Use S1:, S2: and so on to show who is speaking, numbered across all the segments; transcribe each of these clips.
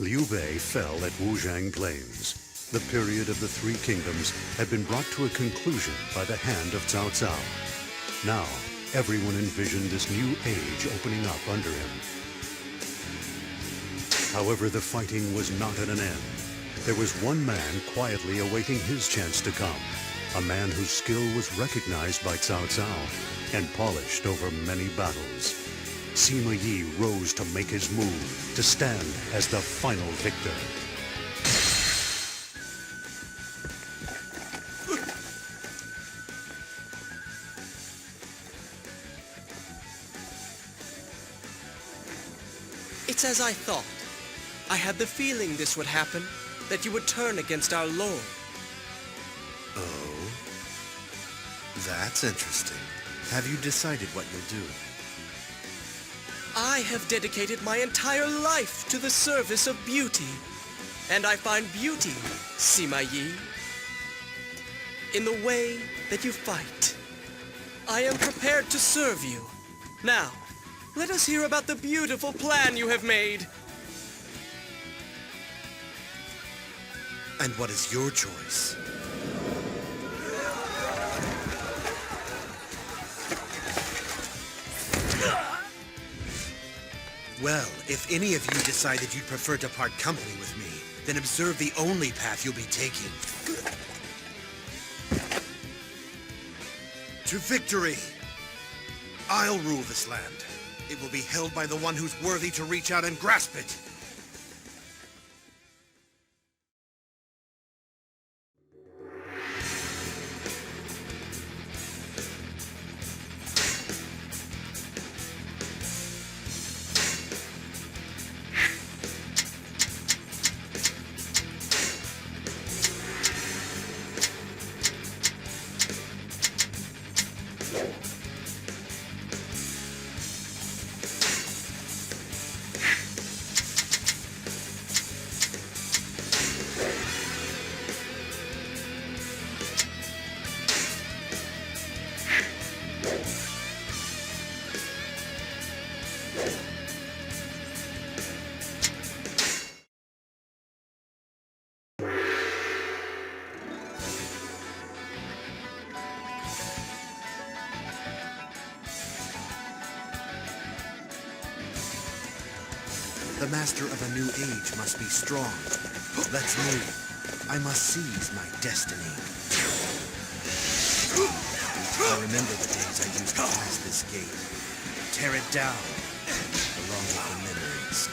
S1: Liu Bei fell at Wuzhang Plains. The period of the Three Kingdoms had been brought to a conclusion by the hand of Cao Cao. Now, everyone envisioned this new age opening up under him. However, the fighting was not at an end. There was one man quietly awaiting his chance to come, a man whose skill was recognized by Cao Cao and polished over many battles. Sima Yi rose to make his move, to stand as the final victor.
S2: It's as I thought. I had the feeling this would happen, that you would turn against our Lord.
S3: Oh? That's interesting. Have you decided what you'll do?
S2: I have dedicated my entire life to the service of beauty. And I find beauty, Sima Yi, in the way that you fight. I am prepared to serve you. Now, let us hear about the beautiful plan you have made.
S3: And what is your choice? Well, if any of you decided you'd prefer to part company with me, then observe the only path you'll be taking. To victory! I'll rule this land. It will be held by the one who's worthy to reach out and grasp it. The master of a new age must be strong. Let's move. I must seize my destiny. I remember the days I used to pass this gate. Tear it down, along with the memories.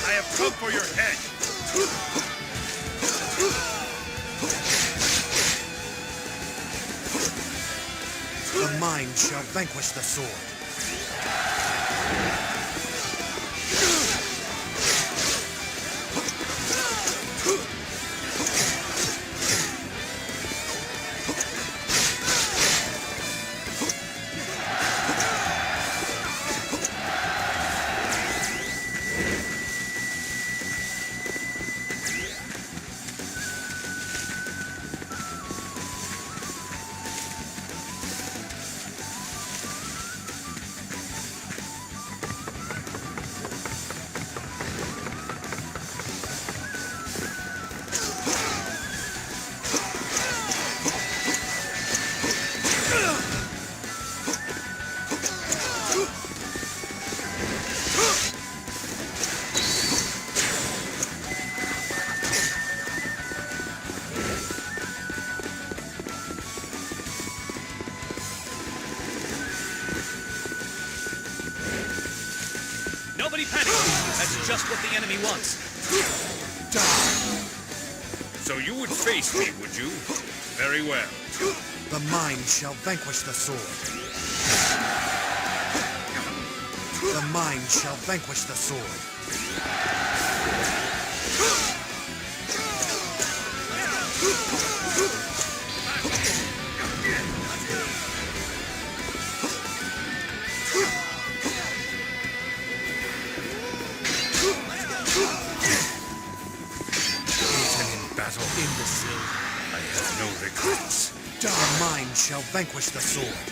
S4: I have come for your head!
S3: The mind shall vanquish the sword.
S5: Nobody panic. That's just what the enemy wants.
S4: So you would face me, would you? Very well.
S3: The mind shall vanquish the sword. The mind shall vanquish the sword.
S4: Beaten in battle,
S3: Imbecile.
S4: I have no regrets.
S3: The mind shall vanquish the sword.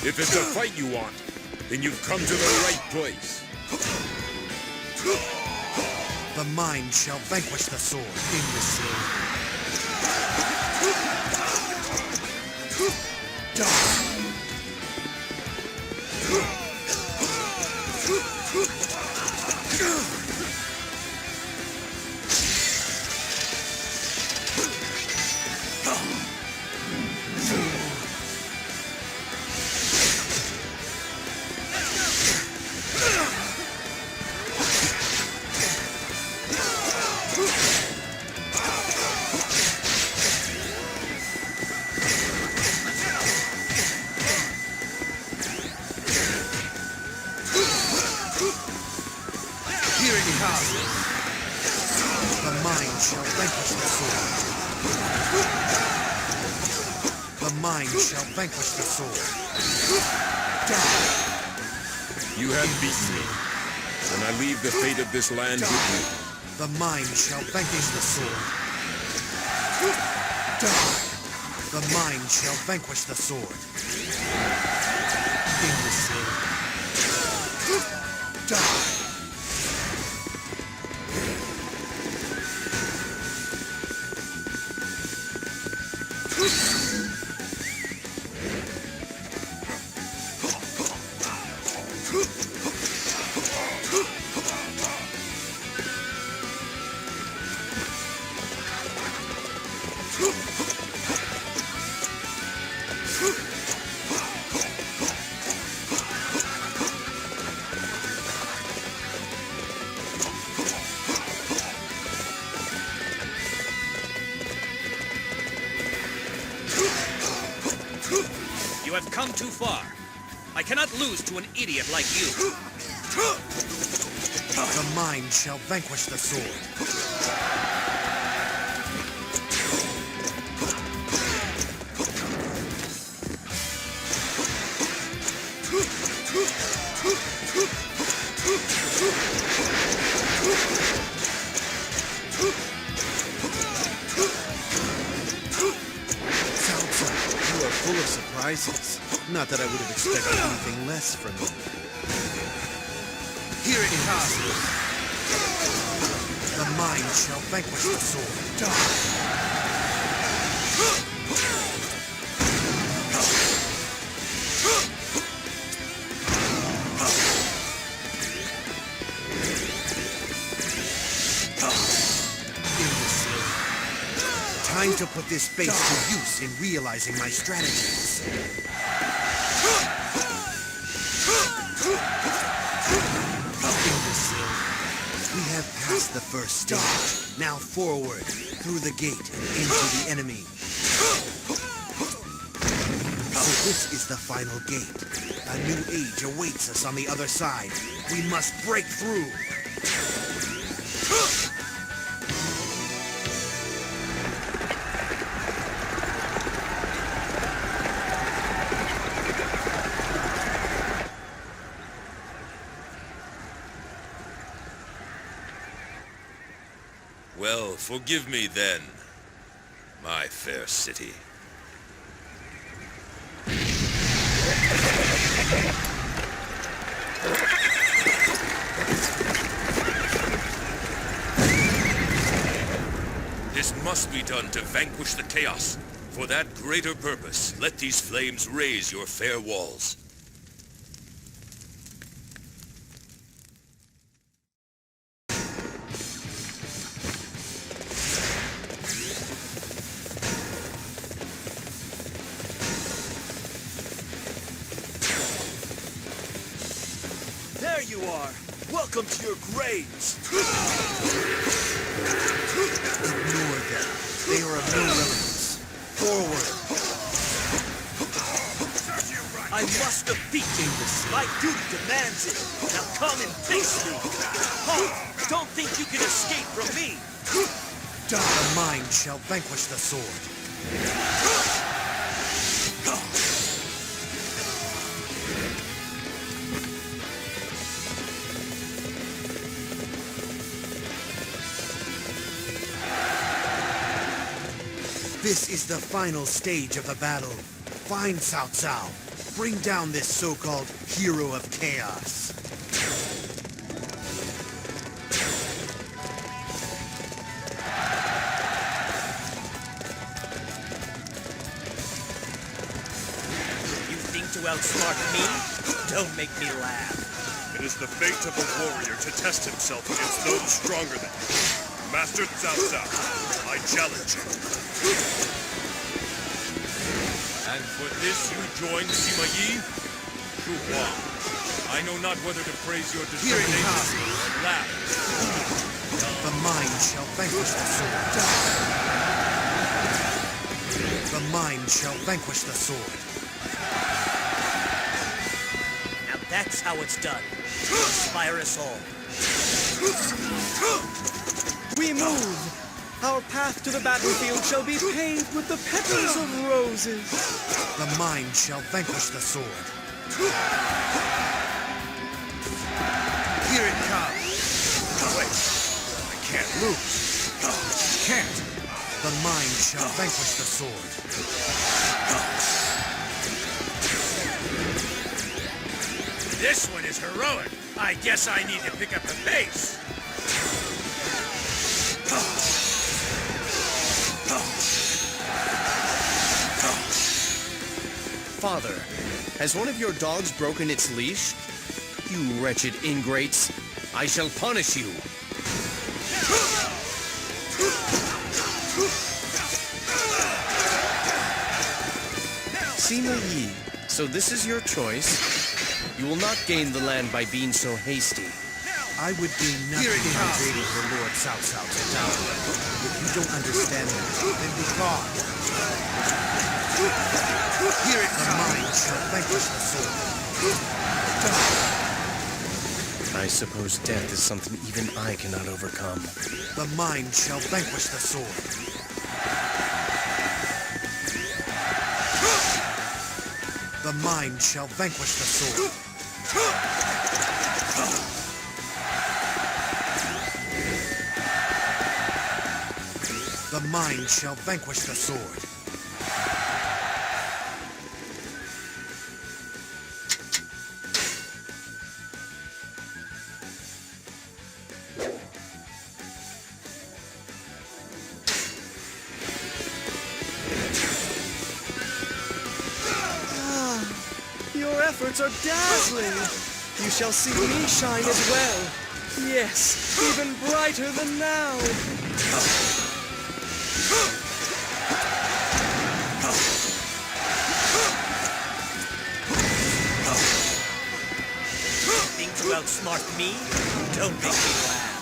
S4: If it's a fight you want, then you've come to the right place.
S3: The mind shall vanquish the sword. Imbecile. The mind shall vanquish the sword. The mind shall vanquish the sword.
S4: You have beaten me, and I leave the fate of this land with you.
S3: The mind shall vanquish the sword. The mind shall vanquish the sword. Imbecile. Die.
S5: You have come too far. I cannot lose to an idiot like you.
S3: The mind shall vanquish the sword.
S6: You are full of surprises. Not that I would have expected anything less from you.
S3: Here it comes. The mind shall vanquish the sword. Time to put this base to use in realizing my strategies. Imbecile. We have passed the first stage. Now forward, through the gate, into the enemy. So this is the final gate. A new age awaits us on the other side. We must break through.
S4: Well, forgive me then, my fair city. This must be done to vanquish the chaos. For that greater purpose, let these flames raise your fair walls.
S5: you are! Welcome to your graves!
S3: Ignore them. They are of no relevance. Forward.
S5: I must defeat you! My duty demands it! Now come and face me! Halt! Don't think you can escape from me!
S3: The mind shall vanquish the sword. This is the final stage of the battle. Find Cao Cao. Bring down this so-called hero of chaos.
S5: You think to outsmart me? Don't make me laugh.
S7: It is the fate of a warrior to test himself against those stronger than him. Master Cao Cao, I challenge you.
S4: And for this you join Sima Yi? Shu Huang, I know not whether to praise your
S3: Here it
S4: determination
S3: comes.
S4: or laugh.
S3: The mind shall vanquish the sword. The mind shall vanquish the sword.
S5: Now that's how it's done. Inspire us all.
S2: We move! Our path to the battlefield shall be paved with the petals of roses.
S3: The mind shall vanquish the sword. Here it comes.
S7: Wait, I can't lose. Can't.
S3: The mind shall vanquish the sword.
S5: This one is heroic. I guess I need to pick up the pace.
S2: Father, has one of your dogs broken its leash? You wretched ingrates, I shall punish you. Sima Yi, so this is your choice? You will not gain the land by being so hasty.
S3: I would gain nothing by waiting for Lord Cao Cao to die. If you don't understand that, then be gone. Here it comes. The mind shall vanquish the sword.
S2: I suppose death is something even I cannot overcome.
S3: The mind shall vanquish the sword. The mind shall vanquish the sword. The mind shall vanquish the sword.
S2: Your efforts are dazzling. You shall see me shine as well. Yes, even brighter than now.
S5: Think to outsmart me? Don't make me laugh.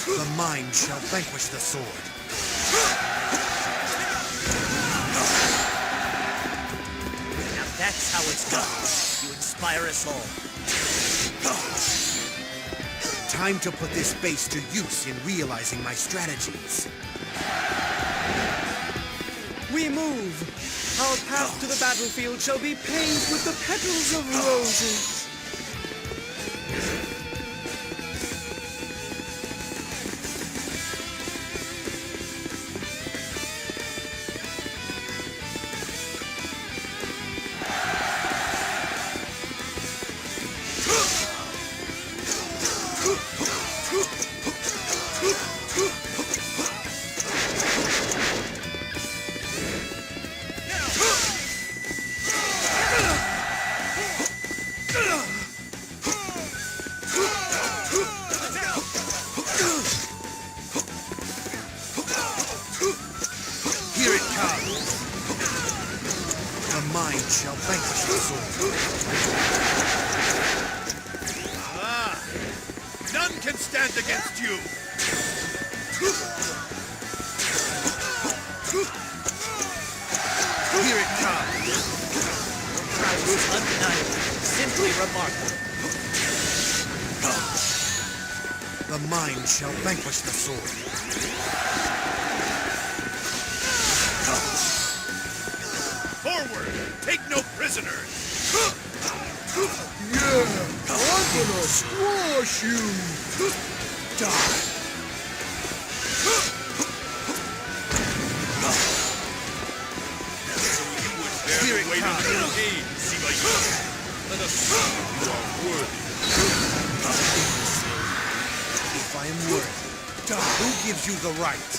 S3: The mind shall vanquish the sword.
S5: Now that's how it's done. You inspire us all.
S3: Time to put this base to use in realizing my strategies.
S2: We move. Our path to the battlefield shall be paved with the petals of roses.
S3: shall vanquish the sword.
S7: None can stand against you!
S3: Here it comes.
S5: Your prowess is undeniable. Simply remarkable.
S3: The mind shall vanquish the sword.
S7: Forward! Take no prisoners!
S3: Yeah, I'm gonna squash you. Die. Here it comes.
S7: Let us see if you are worthy.
S3: If I am worthy, who gives you the right?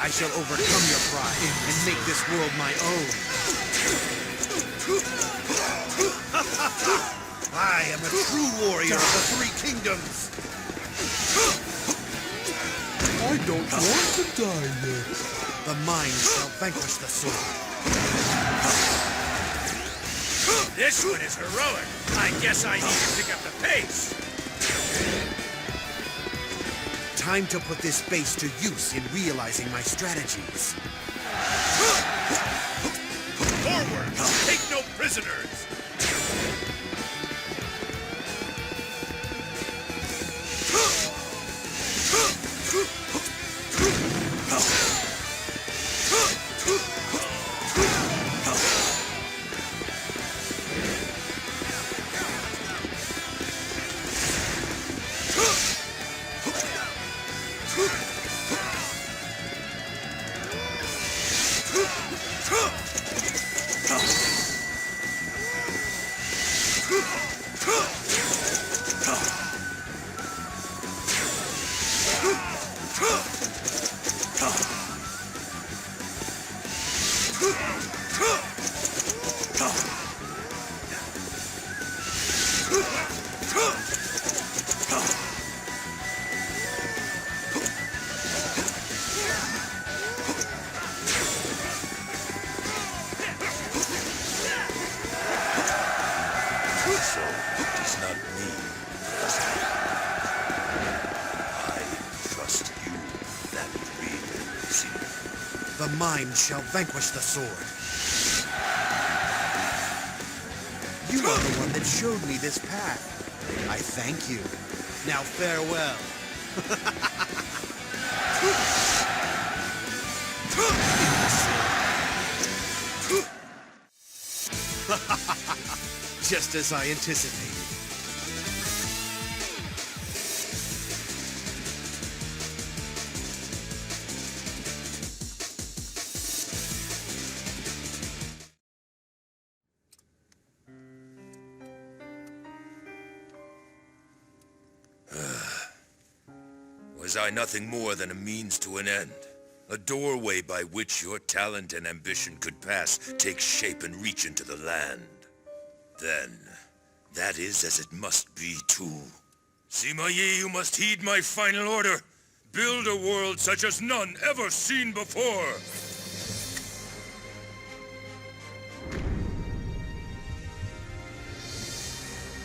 S3: I shall overcome your pride and make this world my own. I am a true warrior of the Three Kingdoms. I don't want to die yet. The mind shall vanquish the sword.
S7: This one is heroic. I guess I need to pick up the pace.
S3: Time to put this base to use in realizing my strategies.
S7: Forward! Take no prisoners!
S3: The mind shall vanquish the sword. You are the one that showed me this path. I thank you. Now farewell. Just as I anticipated.
S4: Was I nothing more than a means to an end? A doorway by which your talent and ambition could pass, take shape and reach into the land. Then, that is as it must be too. Sima Yi, you must heed my final order. Build a world such as none ever seen before.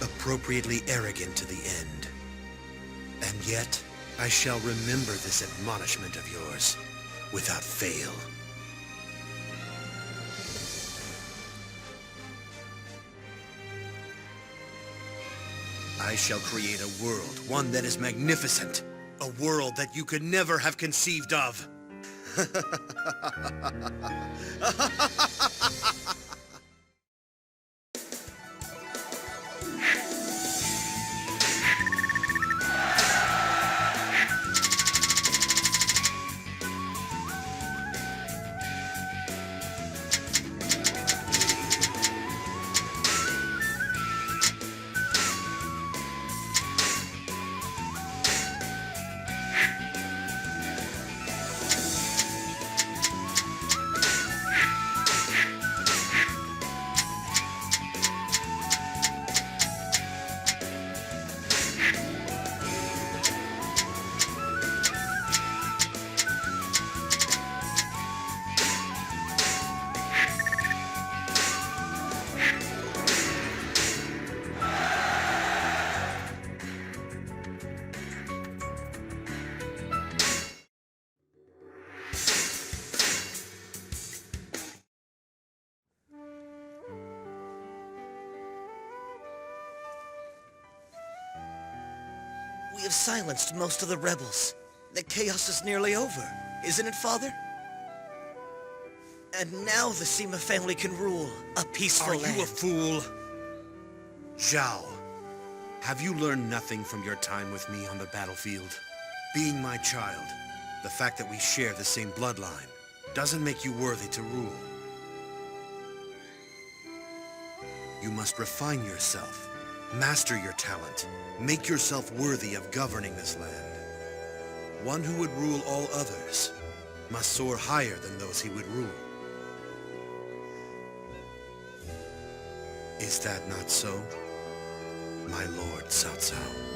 S3: Appropriately arrogant to the end. And yet, I shall remember this admonishment of yours without fail. I shall create a world, one that is magnificent. A world that you could never have conceived of.
S8: have silenced most of the rebels. The chaos is nearly over, isn't it, Father? And now the Sima family can rule a peaceful
S3: Are
S8: land.
S3: you a fool? Zhao, have you learned nothing from your time with me on the battlefield? Being my child, the fact that we share the same bloodline, doesn't make you worthy to rule. You must refine yourself, master your talent, make yourself worthy of governing this land. One who would rule all others must soar higher than those he would rule. Is that not so, my lord Cao Cao?